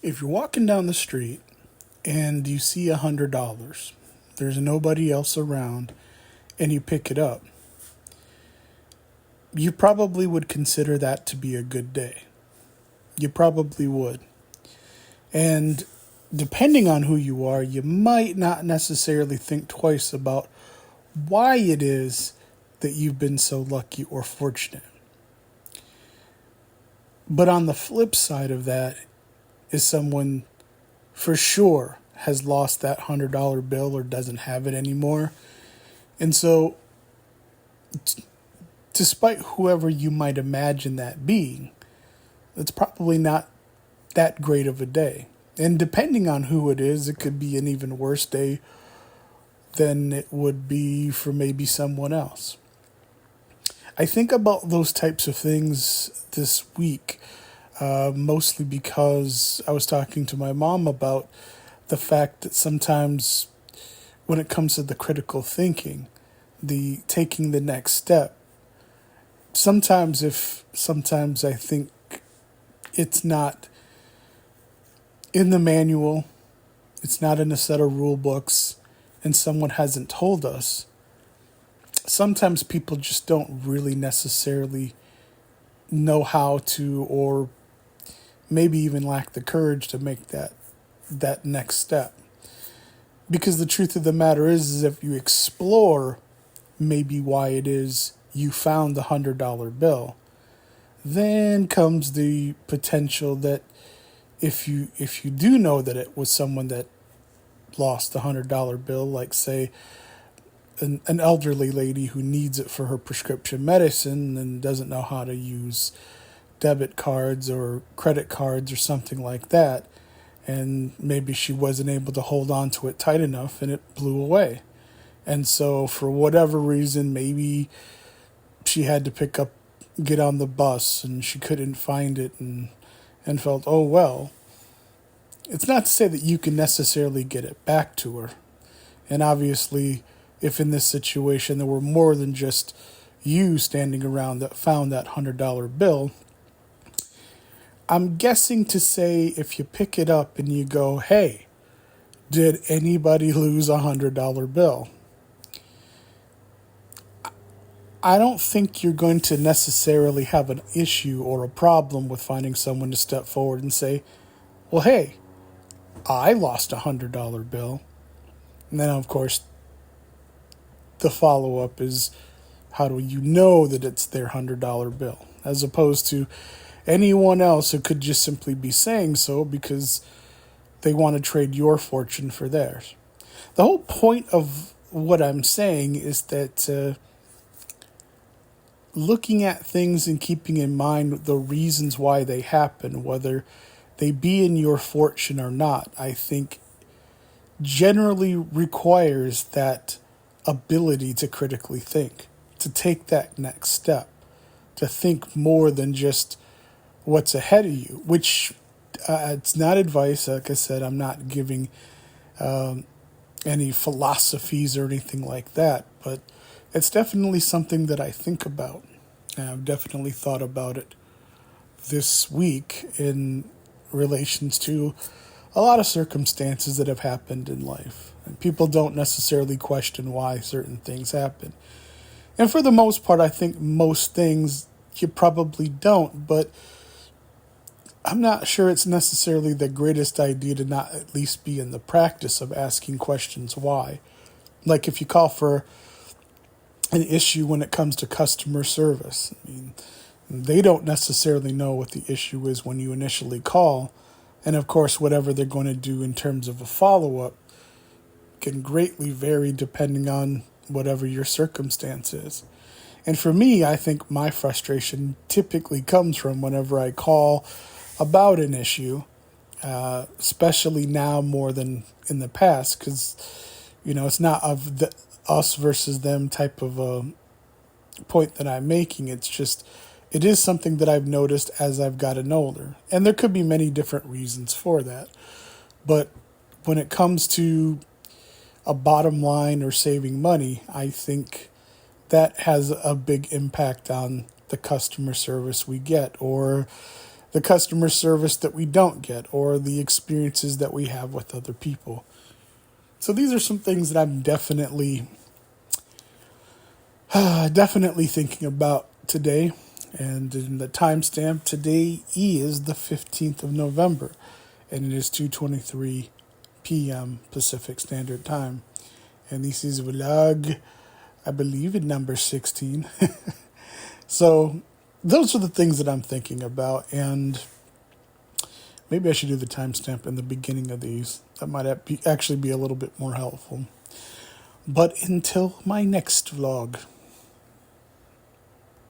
If you're walking down the street and you see $100, there's nobody else around, and you pick it up, you probably would consider that to be a good day. You probably would. And depending on who you are, you might not necessarily think twice about why it is that you've been so lucky or fortunate. But on the flip side of that is someone for sure has lost that $100 bill or doesn't have it anymore. And so, despite whoever you might imagine that being, it's probably not that great of a day. And depending on who it is, it could be an even worse day than it would be for maybe someone else. I think about those types of things this week, mostly because I was talking to my mom about the fact that sometimes when it comes to the critical thinking, the taking the next step, sometimes I think it's not in the manual, it's not in a set of rule books, and someone hasn't told us, sometimes people just don't really necessarily know how to, or maybe even lack the courage to make that next step. Because the truth of the matter is if you explore maybe why it is you found the $100 bill, then comes the potential that if you do know that it was someone that lost the $100 bill, like say an elderly lady who needs it for her prescription medicine and doesn't know how to use debit cards or credit cards or something like that, and maybe she wasn't able to hold on to it tight enough and it blew away. And so for whatever reason, maybe she had to get on the bus and she couldn't find it and felt, oh well. It's not to say that you can necessarily get it back to her. And obviously, if in this situation there were more than just you standing around that found that $100 bill, I'm guessing to say if you pick it up and you go, hey, did anybody lose a $100 bill? I don't think you're going to necessarily have an issue or a problem with finding someone to step forward and say, well, hey, I lost a $100 bill. And then, of course, the follow-up is, how do you know that it's their $100 bill? As opposed to anyone else who could just simply be saying so because they want to trade your fortune for theirs. The whole point of what I'm saying is that looking at things and keeping in mind the reasons why they happen, whether they be in your fortune or not, I think generally requires that ability to critically think, to take that next step, to think more than just what's ahead of you, which it's not advice. Like I said, I'm not giving any philosophies or anything like that, but it's definitely something that I think about. And I've definitely thought about it this week in relations to a lot of circumstances that have happened in life. And people don't necessarily question why certain things happen. And for the most part, I think most things you probably don't, but I'm not sure it's necessarily the greatest idea to not at least be in the practice of asking questions why. Like if you call for an issue when it comes to customer service, I mean, they don't necessarily know what the issue is when you initially call. And of course, whatever they're going to do in terms of a follow-up can greatly vary depending on whatever your circumstance is. And for me, I think my frustration typically comes from whenever I call about an issue, especially now more than in the past, because, it's not of the us versus them type of a point that I'm making. It's just, it is something that I've noticed as I've gotten older. And there could be many different reasons for that. But when it comes to a bottom line or saving money, I think that has a big impact on the customer service we get, or the customer service that we don't get, or the experiences that we have with other people. So these are some things that I'm definitely thinking about today. And in the timestamp, today is the 15th of November, and it is 2:23 p.m. Pacific Standard Time. And this is vlog, I believe, in number 16. So those are the things that I'm thinking about, and maybe I should do the timestamp in the beginning of these. That might actually be a little bit more helpful. But until my next vlog,